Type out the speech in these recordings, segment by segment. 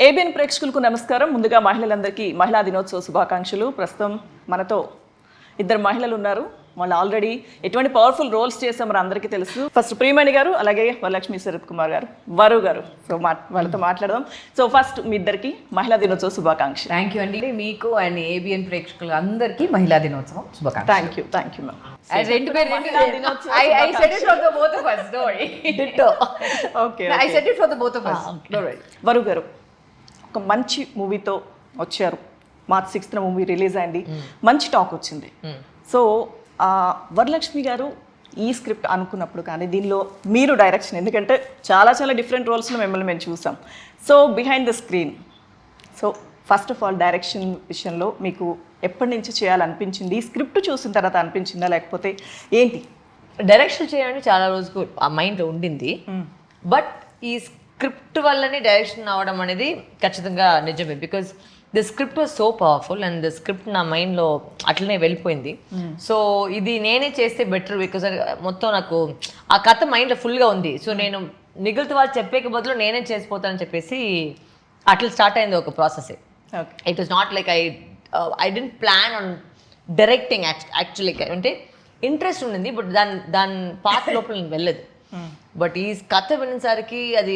ABN ప్రేక్షకులకు నమస్కారం. ముందుగా మహిళలందరికీ మహిళా దినోత్సవ శుభాకాంక్షలు. ప్రస్తుతం మనతో ఇద్దరు మహిళలు ఉన్నారు. వాళ్ళు ఆల్రెడీ ఎటువంటి పవర్ఫుల్ రోల్స్ చేసాం మరి అందరికీ తెలుసు. ఫస్ట్ ప్రియమణి గారు, అలాగే వరలక్ష్మి శరత్ కుమార్ గారు, వరు గారు. సో వాళ్ళతో మాట్లాడదాం. సో ఫస్ట్ మీ ఇద్దరికి మహిళా దినోత్సవ శుభాకాంక్షలు. థ్యాంక్ యూ అండి. మీకు అండ్ ఏబిఎన్ ప్రేక్షకులు అందరికీ మహిళా దినోత్సవం శుభాకాంక్షలు. Thank you ma'am. వరు గారు ఒక మంచి మూవీతో వచ్చారు. మార్చ్ 6th మూవీ రిలీజ్ అయింది, మంచి టాక్ వచ్చింది. సో వరలక్ష్మి గారు ఈ స్క్రిప్ట్ అనుకున్నప్పుడు కానీ దీనిలో మీరు డైరెక్షన్, ఎందుకంటే చాలా చాలా డిఫరెంట్ రోల్స్లో మిమ్మల్ని మేము చూసాం. So behind the screen, so first of all direction విషయంలో మీకు ఎప్పటి నుంచి చేయాలనిపించింది? ఈ స్క్రిప్ట్ చూసిన తర్వాత అనిపించిందా, లేకపోతే ఏంటి? డైరెక్షన్ చేయాలని చాలా రోజుకు ఆ మైండ్లో ఉండింది. బట్ ఈ స్క్రిప్ట్ వల్లనే డైరెక్షన్ అవ్వడం అనేది ఖచ్చితంగా నిజమే. Because the script was so powerful and the script నా మైండ్లో అట్లనే వెళ్ళిపోయింది. సో ఇది నేనే చేస్తే బెటర్, బికాజ్ మొత్తం నాకు ఆ కథ మైండ్లో ఫుల్గా ఉంది. సో నేను మిగిలిన వాళ్ళు చెప్పేకి బదులు నేనే చేసిపోతానని చెప్పేసి అట్లా స్టార్ట్ అయింది ఒక process. It was not like I dent plan on directing actually. అంటే ఇంట్రెస్ట్ ఉండింది, బట్ దాని పాత లోపల నేను వెళ్ళదు. బట్ ఈ కథ వినేసరికి అది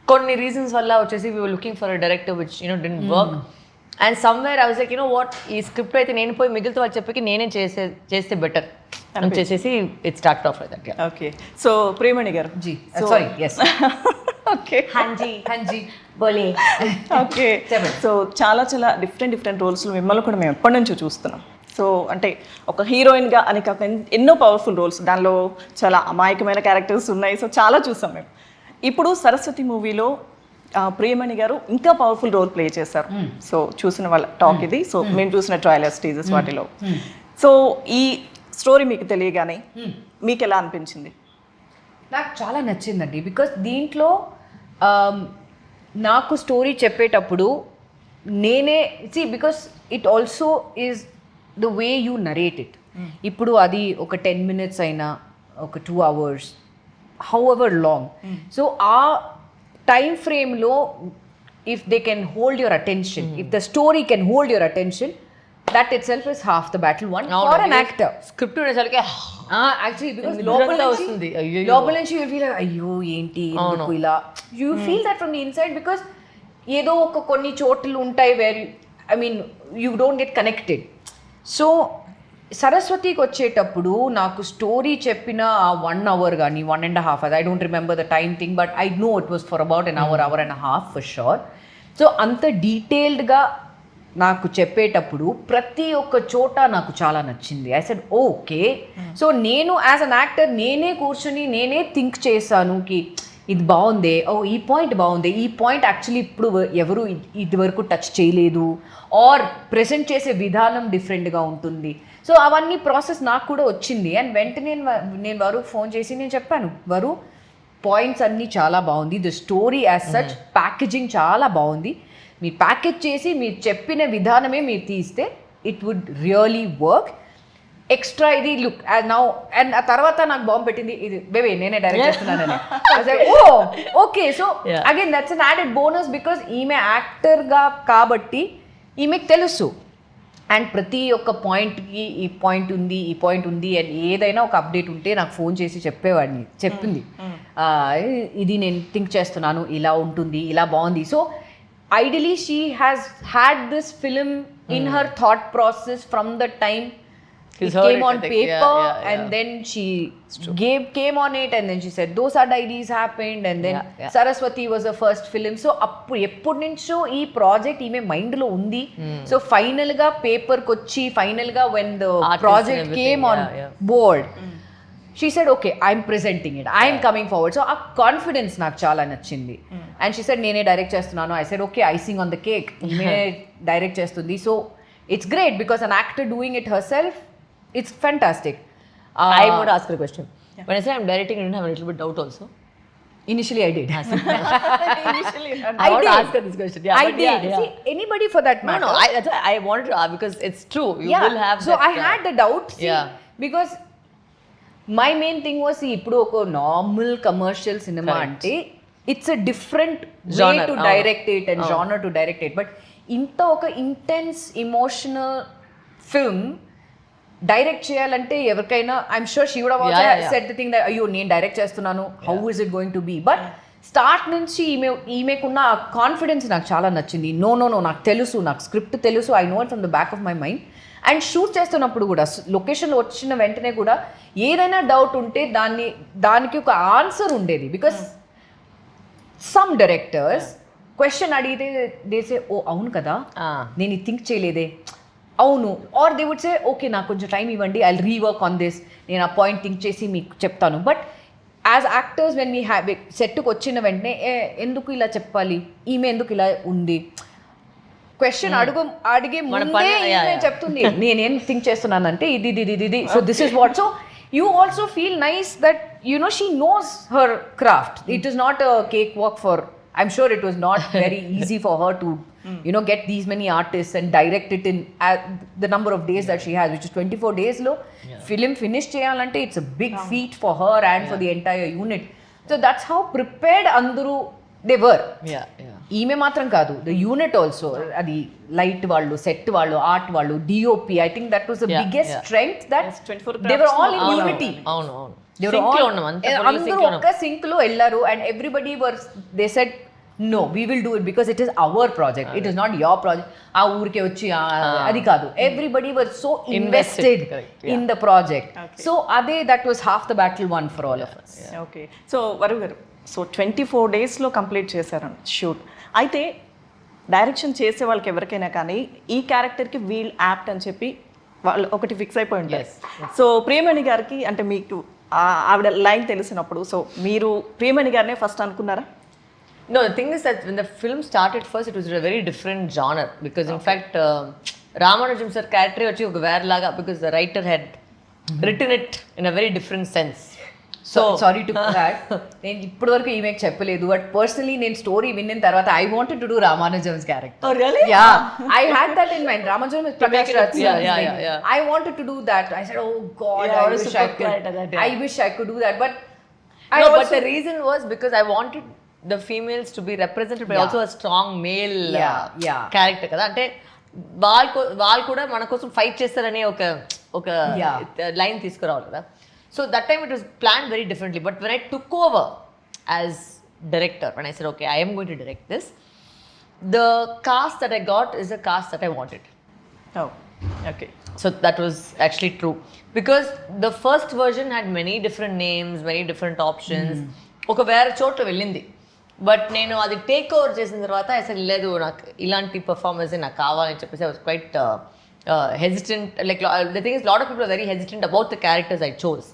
కొన్ని రీజన్స్ వల్ల వచ్చేసి we were looking for a director which didn't work. And somewhere I was like what, ఈ స్క్రిప్ట్ అయితే నేను పోయి మిగిలిన వాళ్ళు చెప్పి నేనే చేస్తే బెటర్ అని చేసేసి it start of like that. Okay. So Priyamani గారు, సారీ ఎస్ ఓకే, హంజీ బోలే. ఓకే. సో చాలా చాలా డిఫరెంట్ రోల్స్లో మిమ్మల్ని కూడా మేము ఎప్పటి నుంచో చూస్తున్నాం. సో అంటే ఒక హీరోయిన్గా అని కాకుండా ఎన్నో పవర్ఫుల్ రోల్స్, దానిలో చాలా అమాయకమైన క్యారెక్టర్స్ ఉన్నాయి. సో చాలా చూసాం మేము. ఇప్పుడు సరస్వతి మూవీలో ప్రియమణి గారు ఇంకా పవర్ఫుల్ రోల్ ప్లే చేశారు. సో చూసిన వాళ్ళ టాక్ ఇది. సో మేము చూసిన ట్రైలర్స్, టీజర్స్ వాటిలో. సో ఈ స్టోరీ మీకు తెలియగానే మీకు ఎలా అనిపించింది? నాకు చాలా నచ్చిందండి. బికాస్ దీంట్లో నాకు స్టోరీ చెప్పేటప్పుడు నేనే because it also is the way you narrate it. ఇప్పుడు అది ఒక 10 minutes అయినా ఒక 2 hours, however long. So ఆ time frame లో if they can hold your attention, if the story can hold your attention, that itself is half the battle won for an actor. Script ఉండేసరికి actually because లోపల నుంచి you feel అయ్యో ఏంటి ఎందుకు ఇలా, you feel that from the inside. Because ఏదో ఒక కొన్ని చోట్లు ఉంటాయి where I mean you don't get connected. So సరస్వతికి వచ్చేటప్పుడు నాకు స్టోరీ చెప్పిన ఆ 1 hour కానీ 1.5 hours, I don't remember the time thing, but I know it was for about an hour and a half for sure. So అంత డీటెయిల్డ్గా నాకు చెప్పేటప్పుడు ప్రతి ఒక్క చోట నాకు చాలా నచ్చింది. I said okay. సో నేను యాజ్ అన్ యాక్టర్ నేనే కూర్చొని నేనే థింక్ చేశాను కి ఇది బాగుంది, ఈ పాయింట్ బాగుంది, ఈ పాయింట్ యాక్చువల్లీ ఇప్పుడు ఎవరు ఇది వరకు టచ్ చేయలేదు, ఆర్ ప్రెజెంట్ చేసే విధానం డిఫరెంట్గా ఉంటుంది. సో అవన్నీ ప్రాసెస్ నాకు కూడా వచ్చింది. అండ్ వెంటనే నేను వరు ఫోన్ చేసి నేను చెప్పాను, వరు పాయింట్స్ అన్నీ చాలా బాగుంది, the story as such packaging చాలా బాగుంది, మీరు ప్యాకేజ్ చేసి మీరు చెప్పిన విధానమే మీరు తీస్తే it would really work. Extra ఇది లుక్ నౌ. అండ్ ఆ తర్వాత నాకు బాంబు పెట్టింది, ఇది బేబీ నేనే డైరెక్ట్ చేస్తున్నానని. Okay. So again that's an added bonus because ఈమె యాక్టర్గా కాబట్టి ఈమెకు తెలుసు. అండ్ ప్రతి ఒక్క పాయింట్కి ఈ పాయింట్ ఉంది, ఈ పాయింట్ ఉంది, అండ్ ఏదైనా ఒక అప్డేట్ ఉంటే నాకు ఫోన్ చేసి చెప్పింది ఇది నేను థింక్ చేస్తున్నాను, ఇలా ఉంటుంది, ఇలా బాగుంది. So ideally she has had this film in her thought process from the time it came on paper, and then she came on it, and then she said those are diaries happened, and then Saraswati was the first film. So ఎప్పటి నుంచో ఈ project ఈమె mind లో ఉంది. So final గా paper కొచ్చి final గా when the project came on board, she said okay, I'm presenting it, I'm coming forward. So ఆ confidence నాకు చాలా నచ్చింది. అండ్ she said నేనే డైరెక్ట్ చేస్తున్నాను. I said okay, icing on the cake, ఈమె direct చేస్తుంది. So it's great because an actor doing it herself, it's fantastic. I would ask her a question. When I say I'm directing, you didn't have a little bit doubt also? Initially I did. I would ask her this question. Yeah, I did. See, anybody for that matter. No, I wanted to ask because it's true. You will have so that. I had the doubt. See, because my main thing was ఇప్పుడు ఒక normal commercial cinema అంటే it's a different way Genre, to direct it and genre to direct it. But ఇంత ఒక intense emotional film direct చేయాలంటే ఎవరికైనా I'm sure she would have said the thing that అయ్యో నేను direct చేస్తున్నాను, how is it going to be. But start నుంచి ఈమెకున్న confidence నాకు చాలా నచ్చింది. నో నాకు తెలుసు, నాకు స్క్రిప్ట్ తెలుసు, I know it from the back of my mind. And shoot చేస్తున్నప్పుడు కూడా లొకేషన్లో వచ్చిన వెంటనే కూడా ఏదైనా డౌట్ ఉంటే దానికి ఒక ఆన్సర్ ఉండేది. బికాస్ సమ్ డైరెక్టర్స్ క్వశ్చన్ అడిగితే దేసే ఓ అవును కదా నేను ఇది థింక్ చేయలేదే, అవును, or they would say okay నాకు కొంచెం టైం ఇవ్వండి, ఐ రీవర్క్ ఆన్ దిస్, నేను ఆ పాయింట్ థింక్ చేసి మీకు చెప్తాను. But as actors when we have సెట్కి వచ్చిన వెంటనే ఎందుకు ఇలా చెప్పాలి, ఈమె ఎందుకు ఇలా ఉంది, క్వశ్చన్ అడిగే ముందే ఈమె చెప్తుంది నేనేం థింక్ చేస్తున్నానంటే ఇది so this is what. So you also feel nice that you know she knows her craft. It is not a cakewalk for, I'm sure it was not very easy for her to you know get these many artists and direct it in the number of days that she has, which is 24 days lo film finish cheyalante it's a big feat for her and for the entire unit. So that's how prepared andru they were. ఈమె మాత్రం కాదు, the unit also, అది light వాళ్ళు, set వాళ్ళు, art వాళ్ళు, DOP, I think that was the biggest strength that they were all in unity. అందరూ ఒక్క sync లో వెళ్ళారు and everybody were they said no we will do it because it is our project, it is not your project. ఆ ఊరికే వచ్చి అది కాదు, everybody were so invested in the project. So అదే that was half the battle one for all of us. Okay, so Varun గారు, so 24 డేస్లో complete చేశారు shoot. అయితే డైరెక్షన్ చేసే వాళ్ళకి ఎవరికైనా కానీ ఈ క్యారెక్టర్కి వీల్ యాప్ట్ అని చెప్పి వాళ్ళు ఒకటి ఫిక్స్ అయిపోయి ఉంటారు. సో ప్రియమణి గారికి అంటే మీకు ఆవిడ లైన్ తెలిసినప్పుడు సో మీరు ప్రియమణి గారినే ఫస్ట్ అనుకున్నారా? No, the thing is that when the film started first, it was a very different genre because in fact, Ramanujam sir character vachi oka vera laga because the writer had written it in a very different sense. So sorry to that, నేను ఇప్పటి వరకు ఈమెకి చెప్పలేదు, but personally నేను story విన్న తర్వాత I wanted to do Ramanujam's character. Oh really? Yeah, I had that in mind. Ramanujam is Prakash Raj. Yeah. I wanted to do that. I said, oh God, Yeah, I wish I could. I wish I could do that, but No, but the reason was because I wanted the females to be represented by also a strong male character కదా. అంటే వాళ్ళు కూడా మన కోసం fight చేస్తారని ఒక line తీసుకురావాలి కదా. So that time it was planned very differently. But when I took over as director, when I said, okay, I am going to direct this, the cast that I got is the cast that I wanted. Oh, okay. So that was actually true. Because the first version had many different names, many different options. ఒక వేరే చోట్ల వెళ్ళింది. But నేను అది take over చేసిన తర్వాత అసలు లేదు నాకు ఇలాంటి పర్ఫార్మెన్స్ నాకు కావాలని చెప్పేసి I was quite hesitant. Like the thing is, a lot of people are very hesitant about the characters I chose.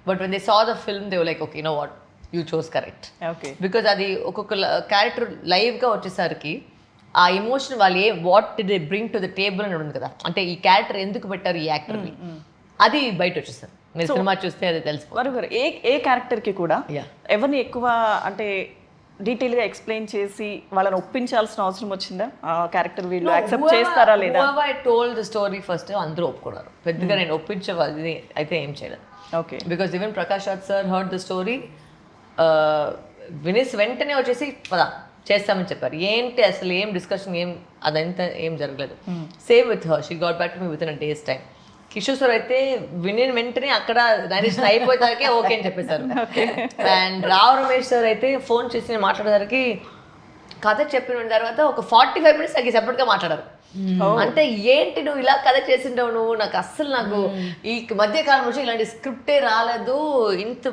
But when they saw the film, they were like, okay, you know what, you chose correct. Okay. Because అది ఒక్కొక్క character లైవ్గా వచ్చేసరికి ఆ emotion వాళ్ళు what did they bring to the table అని ఉంది కదా, అంటే ఈ క్యారెక్టర్ ఎందుకు పెట్టారు ఈ యాక్టర్ని, అది బయట వచ్చేస్తారు. మీరు సినిమా చూస్తే అది తెలుసు. వరుణ్ గారు, ఏ క్యారెక్టర్కి కూడా ఎవరిని ఎక్కువ అంటే డీటెయిల్గా ఎక్స్ప్లెయిన్ చేసి వాళ్ళని ఒప్పించాల్సిన అవసరం వచ్చిందా? క్యారెక్టర్ వీళ్ళు యాక్సెప్ట్ చేస్తారా లేదా? I told the story first, అందరూ ఒప్పుకున్నారు. పెద్దగా నేను ఒప్పించేవాళ్ళని అయితే ఏం చేయలేదు. Okay, because even Prakash Raj sir heard the story, వినేసి వెంటనే వచ్చేసి పదా చేస్తామని చెప్పారు. ఏంటి అసలు ఏం డిస్కషన్ అదంతా ఏం జరగలేదు. Same with her, she got back to me with in a days time. Kishore sir అయితే విని వెంటనే అక్కడ నరేషన్ అయిపోయేసరికి ఓకే అని చెప్పేశారు. అండ్ రావు రమేష్ సార్ అయితే ఫోన్ చేసి మాట్లాడేసరికి కథ చెప్పిన తర్వాత ఒక 45 minutes నాకు సెపరేట్గా మాట్లాడారు. అంటే ఏంటి నువ్వు ఇలా కథ చేసింటావు, నువ్వు నాకు అస్సలు నాకు ఈ మధ్యకాలం వచ్చి ఇలాంటి స్క్రిప్టే రాలేదు, ఇంత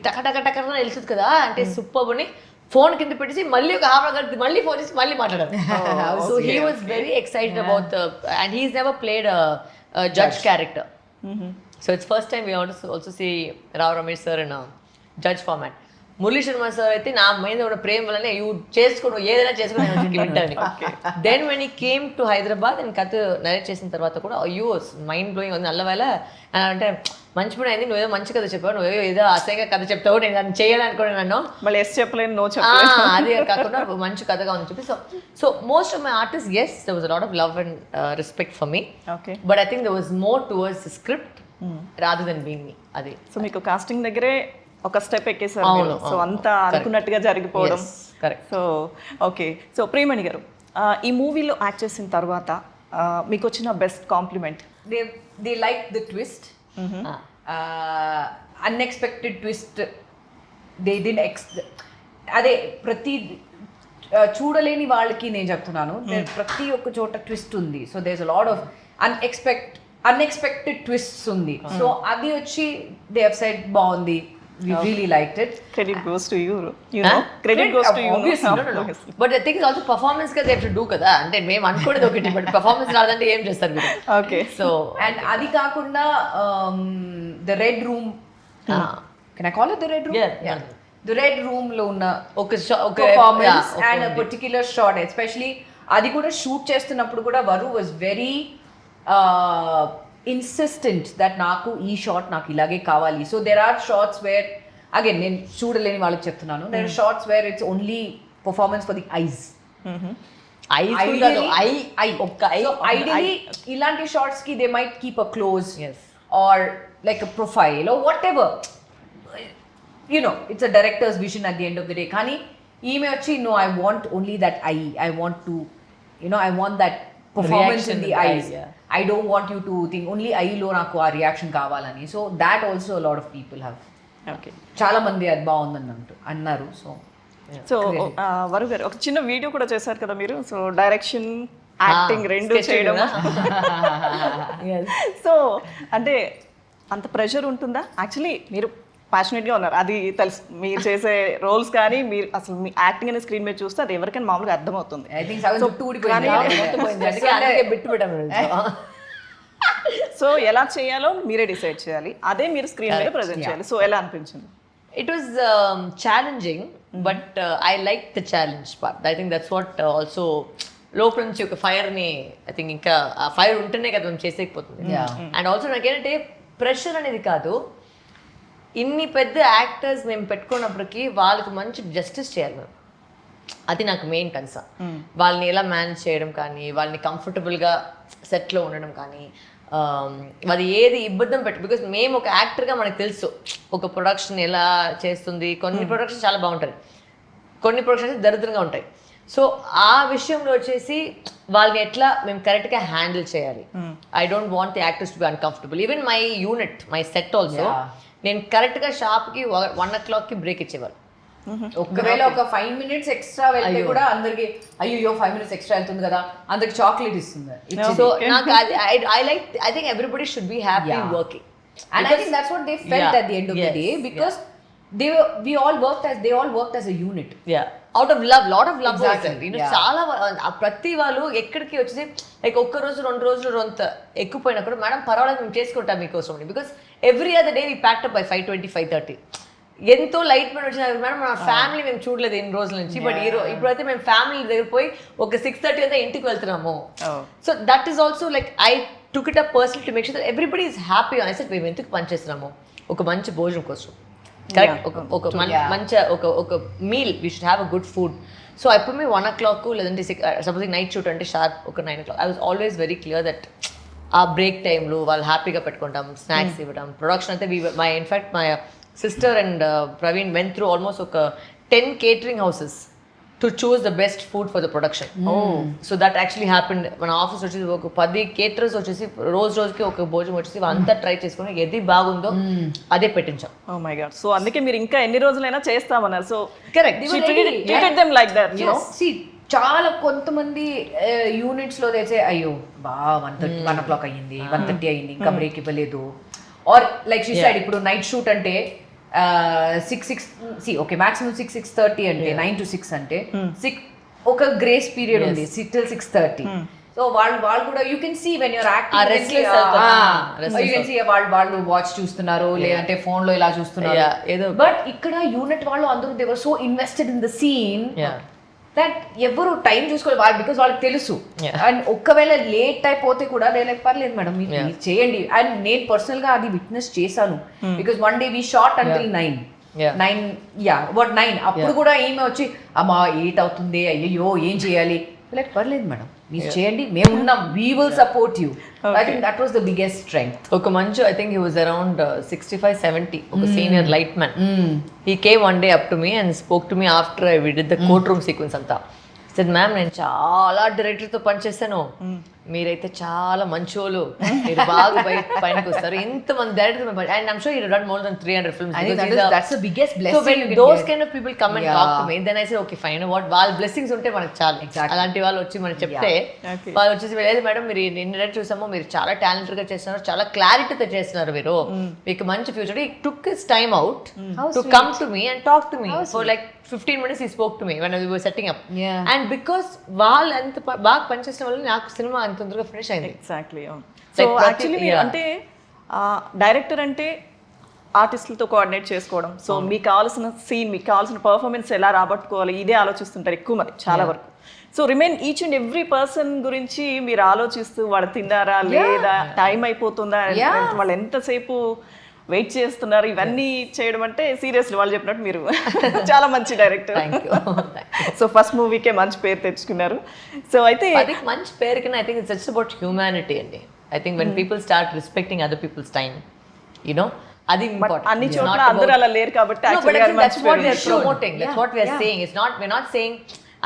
టకటకటక వెళ్తుంది కదా అంటే సూపర్ అని ఫోన్ కింద పెట్టేసి మళ్ళీ ఒక హాఫ్ అవర్ మళ్ళీ ఫోన్ చేసి మళ్ళీ మాట్లాడారు. So he was very excited about and he's never played judge character. So it's first time we also see Rao Ramesh sir in a judge format. Murali Sharma sir అయితే నా మీద ఉన్న ప్రేమ వల్లనే యూ చేసుకోను ఏదైనా చేసుకుని వింటాను. దెన్ వెన్ ఈ కేమ్ టు హైదరాబాద్ అండ్ కథ నరేట్ చేసిన తర్వాత కూడా అయ్యో మైండ్ బ్లోయింగ్ ఉంది. అల్లవేళ అంటే మంచి పని అయింది, నువ్వేదో మంచి కథ చెప్పావు, నువ్వేదో ఏదో అసహ్యంగా కథ చెప్తావు, నేను దాన్ని చేయాలనుకోండి నన్ను మళ్ళీ ఎస్ చెప్పలేను నో చెప్పలేను అదే కాకుండా మంచి కథగా ఉంది చెప్పి. So most of my artists there was a lot of love and respect for me. Okay, but I think there was more towards the script rather than being me. అది so మీకు casting దగ్గరే ఒక step ఎక్కేసారు. So అంతా అనుకున్నట్టుగా జరిగిపోవడం. Correct. So okay. So Priyamani గారు, ఈ మూవీలో యాక్ట్ చేసిన తర్వాత మీకు వచ్చిన best compliment? they like the twist. Unexpected twist. They didn't అదే ప్రతి చూడలేని వాళ్ళకి నేను చెప్తున్నాను, ప్రతి ఒక్క చోట ట్విస్ట్ ఉంది. So there lot of unexpected twists ఉంది. సో అది వచ్చి దే హావ్ సెడ్ బాగుంది, we really liked it. Credit goes to you, you know. Credit goes to you. Obviously. No. But the thing is also performance గా they have to do కదా. అంటే మేము అనుకోలేదు ఒకటి, బట్ పర్ఫార్మెన్స్ రాదంటే ఏం చేస్తారు మీరు? ఓకే. సో అండ్ అది కాకుండా the red room, can I call it the red room? Yeah. The red room లో ఉన్న ఒక performance and a particular shot, especially అది కూడా షూట్ చేస్తున్నప్పుడు కూడా వరు వాజ్ వెరీ ఇన్సిస్టెంట్ దట్ నాకు ఈ షాట్ నాకు ఇలాగే కావాలి. So there are shots where, again నేను చూడలేని వాళ్ళకి చెప్తున్నాను, there are shots where it's only performance for the eyes. Ideally ఇలాంటి షార్ట్స్ కి they might keep a close or like a profile or whatever ఎవర్, you know, it's a director's vision at the end of the day. Kani ime vachi no, I want only that eye, I want to, you know, I want that performance reaction in the eyes. I don't want you to think only eye lo naku aa reaction kavalani. So that also a lot of people have, okay, చాలా మంది అది బాగుందని అన్నారు. So వరు గారు ఒక చిన్న video కూడా చేశారు కదా మీరు. సో డైరెక్షన్ యాక్టింగ్ రెండు చేయడం. సో అంటే అంత ప్రెషర్ ఉంటుందా? యాక్చువల్లీ మీరు ప్యాషనెట్గా ఉన్నారు, అది తెలుసు. మీరు చేసే రోల్స్ కానీ మీరు అసలు మీ యాక్టింగ్ అనే స్క్రీన్ మీద చూస్తే అది ఎవరికైనా మామూలుగా అర్థమవుతుంది. I think సగం చుట్టూ ఊడిపోయింది. అందుకే బిట్టు పెట్టాము. సో ఎలా చేయాలో మీరే డిసైడ్ చేయాలి, అదే మీరు స్క్రీన్ మీద ప్రజెంట్ చేయాలి. సో ఎలా అనిపించింది? It was challenging, but I liked the challenge part. I think that's what also లోపల నుంచి ఒక ఫైర్ని, ఐ థింక్ ఇంకా ఆ ఫైర్ ఉంటేనే కదా మనం చేసేకపోతుంది. అండ్ ఆల్సో నాకేంటంటే ప్రెషర్ అనేది కాదు, ఇన్ని పెద్ద యాక్టర్స్ మేము పెట్టుకున్నప్పటికీ వాళ్ళకి మంచి జస్టిస్ చేయాలి మేము, అది నాకు మెయిన్ కన్సర్న్. వాళ్ళని ఎలా మేనేజ్ చేయడం కానీ, వాళ్ళని కంఫర్టబుల్గా సెట్లో ఉండడం కానీ, అది ఏది ఇబ్బంది పెట్టు. బికాస్ మేము ఒక యాక్టర్గా మనకు తెలుసు ఒక ప్రొడక్షన్ ఎలా చేస్తుంది. కొన్ని ప్రొడక్షన్ చాలా బాగుంటుంది, కొన్ని ప్రొడక్షన్స్ దరిద్రంగా ఉంటాయి. సో ఆ విషయంలో వచ్చేసి వాళ్ళని ఎట్లా మేము కరెక్ట్గా హ్యాండిల్ చేయాలి. I don't want the actors to be uncomfortable. Even my unit, my set also, నేను కరెక్ట్గా షాప్కి 1 o'clock బ్రేక్ ఇచ్చేవాళ్ళు. ఒకవేళ ఒక 5 minutes ఎక్స్ట్రా వెళ్తే కూడా అందరికి అయ్యో 5 minutes ఎక్స్ట్రా వెళ్తుంది కదా, అందరికి చాక్లెట్ ఇస్తుంది. సో నాకు I think everybody should be happy working, and I think that's what they felt at the end of the day, because they all worked as a unit. Out of love, lot of love. చాలా ప్రతి వాళ్ళు ఎక్కడికి వచ్చేసి like ఒక్క రోజు 2 రోజులు అంత ఎక్కువపోయినా కూడా మేడం పర్వాలేదు మేము చేసుకుంటాం మీకోసం, because every other day we packed up by 5:20, 5:30. ఎంతో లైట్ మీద వచ్చిన మేడం మా ఫ్యామిలీ మేము చూడలేదు ఎన్ని రోజుల నుంచి, బట్ ఇప్పుడైతే మేము ఫ్యామిలీ దగ్గర పోయి ఒక 6:30 అంతా ఇంటికి వెళ్తున్నాము. So that is also like I took it up personal to make sure that everybody is happy. అనేసి మేము ఎందుకు పనిచేస్తున్నాము, ఒక మంచి భోజనం కోసం, కరెక్ట్, ఒక మంచి ఒక meal, we should have a good food. So ఇప్పుడు మేము 1 o'clock లేదంటే సపోజింగ్ నైట్ షూట్ అంటే షార్ప్ ఒక 9 o'clock, I was always very clear that ఆ బ్రేక్ టైంలో వాళ్ళు హ్యాపీగా పెట్టుకుంటాం, స్నాక్స్ ఇవ్వడం. ప్రొడక్షన్ అయితే in fact my sister and Praveen went through almost ఒక 10 catering houses to choose the best food for the production. So that actually happened. మన office వచ్చేసి ఒక 10 caterers వచ్చేసి రోజుకి ఒక భోజనం వచ్చేసి అంతా ట్రై చేసుకుని ఏది బాగుందో అదే పెట్టించాం. Oh my god. సో అందుకే మీరు ఇంకా ఎన్ని రోజులైనా చేస్తామన్నారు. So correct, treated them like that, you know. See, చాలా కొంతమంది యూనిట్స్ లో తెచ్చే అయ్యో 1 o'clock అయ్యింది, 1:30 అయ్యింది, ఇంకా బ్రేక్ ఇవ్వలేదు. ఆర్ లైక్ షీ సైడ్ ఇప్పుడు నైట్ షూట్ అంటే 6 ఓకే మాక్సిమం 6:30 అంటే 9 to 6 అంటే 6 ఒక గ్రేస్ పీరియడ్ ఉంది till 6:30. సో వాళ్ళు కూడా you can see when you're acting, you can see వాళ్ళు వాచ్ చూస్తున్నారు లేదంటే ఫోన్ లో ఇలా చూస్తున్నారు. బట్ ఇక్కడ యూనిట్ వాళ్ళు అందరూ they were so invested in the scene that ఎవరు టైం చూసుకోవాలి, బికాస్ వాళ్ళకి తెలుసు. అండ్ ఒక్కవేళ లేట్ అయిపోతే కూడా నేను పర్లేదు మేడం మీరు చేయండి. అండ్ నేను పర్సనల్ గా అది విట్నెస్ చేశాను, because one day we short until 9 అప్పుడు కూడా ఈమె వచ్చి అమ్మా 8 అవుతుంది, అయ్యో ఏం చేయాలి, లైక్ పర్లేదు మేడం మీరు చేయండి, మేము ఉన్నాం, we will support you. I think that was the biggest strength. ఒక మంచి I think he was around 65-70, ఒక senior light man. He came one day up to me and spoke to me after I did the court room sequence అంతా. Said ma'am నేను చాలా డైరెక్టర్తో పనిచేస్తాను, మీరైతే చాలా మంచోళ్ళు, మీరు బాగా పైనకి వస్తారు. ఎంతమంది director and I'm sure you run more than 300 films. That's the biggest blessing. So when those kind of people come and talk to me, then I say okay fine, you know what, వాళ్ళ blessings ఉంటే మనకు చాలు. అలాంటి వాళ్ళు వచ్చి మనకి చెప్తే వాళ్ళు వచ్చేసి లేదు మేడం మీరు ఎన్ని డైరెక్ట్ చూసామో మీరు చాలా టాలెంటెడ్ గా చేస్తున్నారు, చాలా క్లారిటీతో చేస్తున్నారు, మీరు మీకు మంచి future. He took his time out to come to me and talk to me for like 15 minutes. He spoke to me when we were setting up. And because వాళ్ళు ఎంత బాగా పనిచేసిన వల్ల నాకు సినిమా అంత తొందరగా ఫినిష్ అయింది. ఎగ్జాక్ట్లీ. సో యాక్చువల్లీ మీరు అంటే డైరెక్టర్ అంటే ఆర్టిస్టులతో కోఆర్డినేట్ చేసుకోవడం, సో మీకు కావాల్సిన సీన్, మీకు కావాల్సిన పర్ఫార్మెన్స్ ఎలా రాబట్టుకోవాలి, ఇదే ఆలోచిస్తుంటారు ఎక్కువ మంది చాలా వరకు. So remain each and every person గురించి మీరు ఆలోచిస్తూ వాళ్ళు తిన్నారా లేదా, టైం అయిపోతుందా, వాళ్ళు ఎంతసేపు వెయిట్ చేస్తున్నారు, ఇవన్నీ చేయడం అంటే సీరియస్లీ వాళ్ళు చెప్పినట్టు మీరు చాలా మంచి డైరెక్టర్. సో ఫస్ట్ మూవీకే మంచి పేరు తెచ్చుకున్నారు. సో అయితే మంచి పేరు కన్నా I think it's just about humanity అండి. I think when people start respecting other people's time, you know అది అన్ని చోట్ల అందరూ అలా లేరు కాబట్టి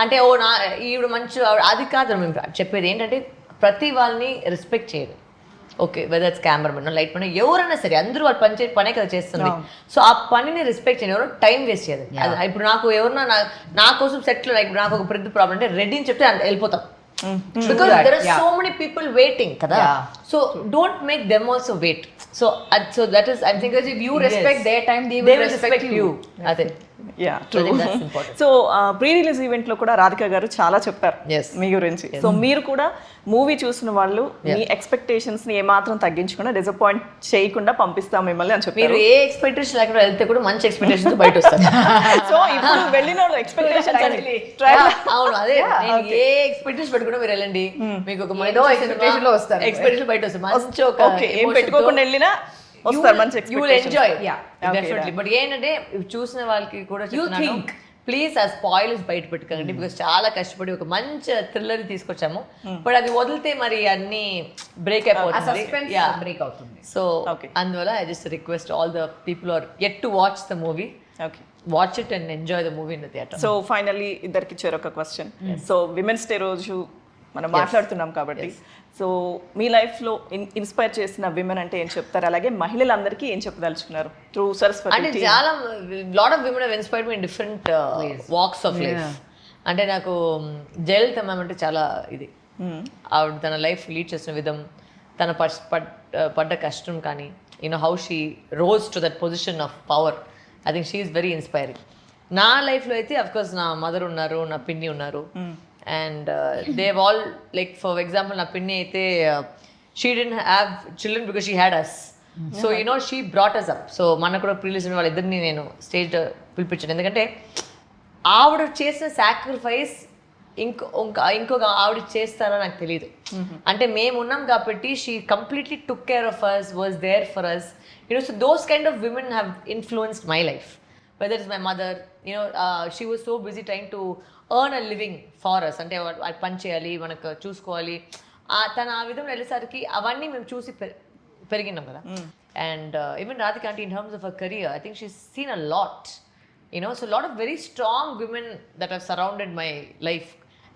అంటే ఓ నా ఈవిడ మంచి అది కాదు మేము చెప్పేది. ఏంటంటే ప్రతి వాళ్ళని రెస్పెక్ట్ చేయడం. Okay whether it's cameraman, light men, ఎవరైనా సరే అందరూ వాళ్ళు పనే కదా చేస్తుంది. సో ఆ పనిని రెస్పెక్ట్ చేయండి, ఎవరో టైం వేస్ట్ చేయదు. ఇప్పుడు నాకు ఎవరన్నా నా కోసం సెట్లో ఇప్పుడు నాకు ఒక పెద్ద ప్రాబ్లం అంటే రెడీ అని చెప్తే వెళ్ళిపోతాం. Because there are so many people waiting, kada. So don't make them also wait. So that is, I'm thinking, if you respect their time, they will respect you. Ade. Yeah, true. So pre release event లో కూడా రాధిక గారు చాలా చెప్పారు మీ గురించి. So మీరు కూడా movie చూసిన వాళ్ళు మీ ఎక్స్పెక్టేషన్స్ ని ఏమాత్రం తగ్గించకుండా, డిసప్పాయింట్ చేయకుండా పంపిస్తాం మిమ్మల్ని అని చెప్పారు. మీరు ఏ ఎక్స్పెక్టేషన్ లేకుండా వెళ్తే కూడా మంచి ఎక్స్పెక్టేషన్స్ బయట వస్తారు. సో ఇప్పుడు వెళ్ళిన వాళ్ళు ఎక్స్పెక్టేషన్స్ అవును అదే, ఏ ఎక్స్పెక్టేషన్ పెట్టుకుంటే మీరు వెళ్ళండి, మీకు ఒక ఎక్స్పెక్టేషన్ లో వస్తారు, ఎక్స్పెక్టేషన్ బయట వస్తారు. మంచి ఒక ఏం పెట్టుకోకుండా వెళ్ళినా వస్తారు, మంచి you will enjoy. Yeah, definitely. But ఏంటంటే చూసిన వాళ్ళకి కూడా చెప్తున్నాను, ప్లీజ్ ఆ స్పాయిలర్స్ బయట పెట్టుకోండి. బికాస్ చాలా కష్టపడి ఒక మంచి థ్రిల్లర్ తీసుకొచ్చాము, బట్ అది వదిలితే మరి అన్ని బ్రేక్ అయిపోతుంది. సో అందువల్ల I just request all the people are yet to watch the movie, watch it and enjoy the movie in the theatre. So finally ఇద్దరికి చెరొక క్వశ్చన్. సో విమెన్స్ డే రోజు మనం మాట్లాడుతున్నాం కాబట్టి, సో మీ లైఫ్లో ఇన్స్పైర్ చేసిన విమెన్ అంటే ఏం చెప్తారు, అలాగే మహిళలందరికీ ఏం చెప్పదలుచుకున్నారు త్రూ సరస్వతి? అంటే చాలా lot of women have inspired me in different walks of life. అంటే నాకు జయలలిత మ్యామ్ అంటే చాలా ఇది, ఆవిడ తన లైఫ్ లీడ్ చేసిన విధం, తన పడ్డ కష్టం కానీ, you know how she rose to that position of power. I think she is very inspiring. నా లైఫ్లో అయితే అఫ్కోర్స్ నా మదర్ ఉన్నారు, నా పిన్ని ఉన్నారు. And they've all, like for example, na pinni aithe she didn't have children because she had us. So you know, she brought us up. So mana kuda pre-release ఉన్న వాళ్ళిద్దరిని నేను స్టేజ్ పిలిపించాను, ఎందుకంటే ఆవిడ చేసిన సాక్రిఫైస్ ఇంకొక ఆవిడ చేస్తారో నాకు తెలియదు. అంటే మేము ఉన్నాం కాబట్టి she completely took care of us, was there for us, you know. So those kind of women have influenced my life. Whether it's my mother, you know, she was so busy trying to earn a living for us. అంటే అది పని చేయాలి, మనకు చూసుకోవాలి, తను ఆ విధంగా వెళ్ళేసరికి అవన్నీ మేము చూసి పెరిగినాం కదా. And even Radhika aunty in terms of a career, I think she seen a lot, you know. So lot of very strong women that have surrounded my life.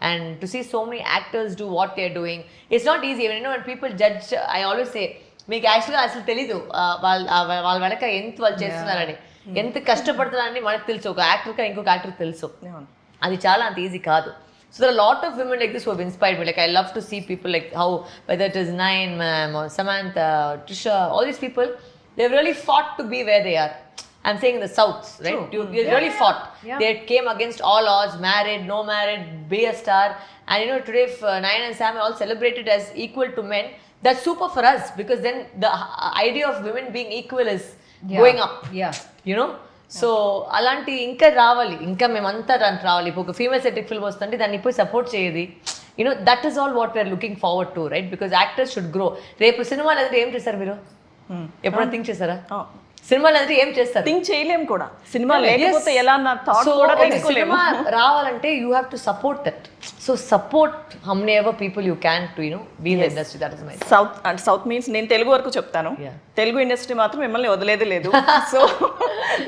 And to see so many actors do what they are doing, it's not easy. Even, you know, when people judge, I always say, మీకు యాక్చువల్గా అసలు తెలీదు వాళ్ళ వెనక ఎంత వాళ్ళు చేస్తున్నారని, ఎంత కష్టపడుతున్నారని మనకు తెలుసు, ఒక యాక్టర్గా ఇంకొక యాక్టర్ తెలుసు. అది చాలా అంత ఈజీ కాదు. So there are a lot of women like this who have inspired me. Like I love to see people like how, whether it is Nayan ma'am or Samantha, Trisha, all these people, they've really fought to be where they are. I'm saying in the South, right? They really fought. They came against all odds, married, no married, be a star. And you know, today if Nayan and Sam are all celebrated as equal to men, that's super for us, because then the idea of women being equal is going up. You know? So అలాంటి ఇంకా రావాలి, ఇంకా మేమంతా దానికి రావాలి. ఇప్పుడు ఒక female సెట్రిక్ film వస్తుంటే దాన్ని పోయి సపోర్ట్ చేయదు. You know, that is all what we're looking forward to, right? Because actors should grow. రేపు సినిమాలు అంటే ఏం చేస్తారు మీరు? ఎప్పుడైనా థింక్ చేస్తారా? సినిమాలు అంటే ఏం చేస్తారు? థింక్ చేయలేము కూడా. సినిమా లేకపోతే ఎలా, నా థాట్ కూడా సినిమా రావాలంటే you have to support that. So support how many ever people you can to be in the industry. That is my south అంటే సౌత్ మీన్స్ నేను తెలుగు వరకు చెప్తాను, Yeah. తెలుగు ఇండస్ట్రీ మాత్రం మిమ్మల్ని వదిలేదే లేదు. సో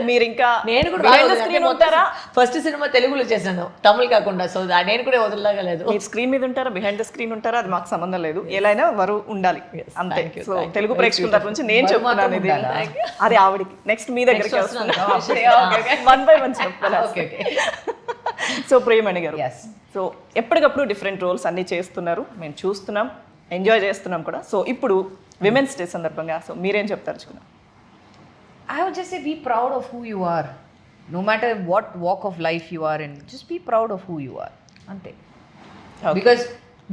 మీరు ఇంకా నేను కూడా behind the screen ఉంటారా, ఫస్ట్ సినిమా తెలుగులో చేశాను తమిళ్ కాకుండా, సో నేను కూడా వదలలేదు. మీరు స్క్రీన్ మీద ఉంటారా బిహైండ్ ద స్క్రీన్ ఉంటారా అది మాకు సంబంధం లేదు, ఎలా అయినా వరు ఉండాలి అంతే. thank you, సో తెలుగు ప్రేక్షకుల తరపు నుంచి నేను చెప్తున్నాను ఇది, అది ఆవిడికి నెక్స్ట్ మీ దగ్గరికి వస్తున్నాను, వన్ బై వన్ చెప్తాను. Okay. సో ప్రియమణి గారు, Yes. సో ఎప్పటికప్పుడు డిఫరెంట్ రోల్స్ అన్ని చేస్తున్నారు, మేము చూస్తున్నాం, ఎంజాయ్ చేస్తున్నాం కూడా. సో ఇప్పుడు విమెన్స్ డే సందర్భంగా సో మీరేం చెప్తారు? I would just say be proud of who you are. No matter what walk of life you are in, just be proud of who you are. Ante. Okay. Because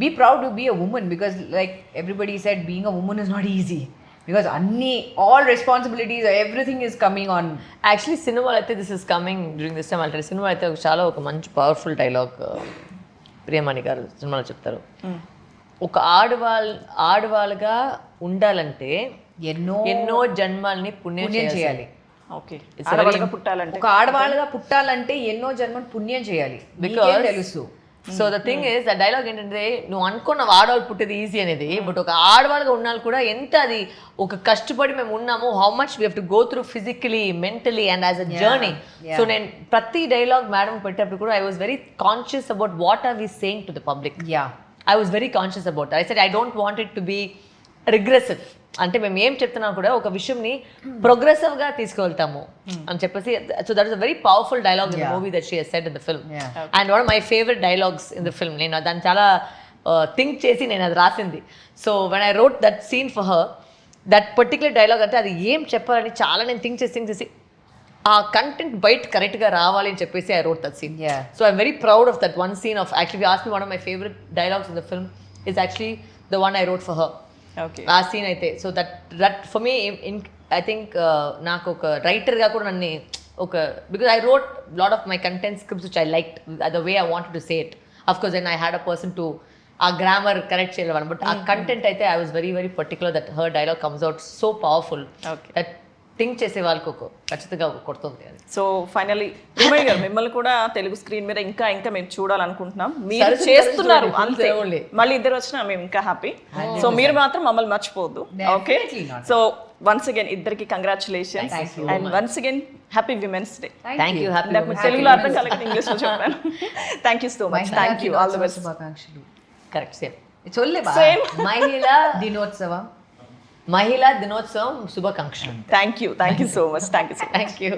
be proud to be a woman, because like everybody said, being a woman is not easy. Because all responsibilities, everything is coming on. Actually సినిమాలో అయితే this is coming during this time అంటే cinema అయితే చాలా ఒక మంచి powerful dialogue Priyamani గారు సినిమాలో చెప్తారు. ఒక ఆడవాళ్ళుగా ఉండాలంటే ఎన్నో జన్మల్ని పుణ్యం చేయాలి. ఓకే, ఆడవాళ్ళగా పుట్టాలంటే ఒక ఆడవాళ్ళగా పుట్టాలంటే ఎన్నో జన్మలు పుణ్యం చేయాలి. Because తెలుసు. సో ద థింగ్ ఇస్ ఆ డైలాగ్ ఏంటంటే నువ్వు అనుకున్నావు ఆడవాళ్ళు పుట్టేది ఈజీ అనేది, బట్ ఒక ఆడవాళ్ళగా ఉన్నాళ్ళు కూడా ఎంత అది ఒక కష్టపడి మేము ఉన్నాము, how much we have to go through physically mentally and as a journey. So నేను ప్రతి డైలాగ్ మేడం పెట్టేటప్పుడు కూడా I was very conscious about what are we saying to the public. I was very conscious about I said I don't want it to be regressive. అంటే మేము ఏం చెప్తున్నాం కూడా ఒక విషయంని ప్రోగ్రెసివ్ గా తీసుకువెళ్తాము అని చెప్పేసి. So that is a very powerful dialogue in the movie that she has said in the film. And one of my favourite dialogues in the film. నేను దాన్ని చాలా థింక్ చేసి నేను అది రాసింది. So when I wrote that scene for her, that particular dialogue అంటే అది ఏం చెప్పాలని చాలా నేను థింక్ చేసి ఆ కంటెంట్ బయట కరెక్ట్గా రావాలి అని చెప్పేసి I wrote that scene. So I'm very proud of that one scene of actually ask me one of my favourite dialogues in the film is actually the one I wrote for her. Okay, ఆ scene అయితే so that for me I think నాకు ఒక రైటర్గా కూడా నన్ను ఒక because I wrote lot of my content scripts which I like the way I wanted to say it. Of course then I had a person to ఆ grammar correct చేయాలి, but ఆ content అయితే I was very very particular that her dialogue comes out so powerful that think చేసే వాళ్ళకి ఒక ఖచ్చితంగా కొడుతుంది అది. సో ఫైనల్లీ ప్రియమణి గారు మిమ్మల్ని కూడా తెలుగు స్క్రీన్ మీద ఇంకా మేము చూడాలనుకుంటున్నాం. మీరు చేస్తున్నారు అంతే, మళ్ళీ ఇద్దరు వచ్చినా మేము ఇంకా హ్యాపీ. సో మీరు మాత్రం మమ్మల్ని మర్చిపోవద్దు. ఓకే, సో వన్స్ అగైన్ ఇద్దరికి congratulations and once again happy women's day. Thank you. Happy తెలుగులో అర్థం కలగదు, ఇంగ్లీష్లో చెప్పాను. Thank you so much. Thank you, all the best. శుభాకాంక్షలు. కరెక్ట్ సేమ్ సేమ్ మహిళా దినోత్సవం శుభాకాంక్షలు. Thank you so much. Thank you.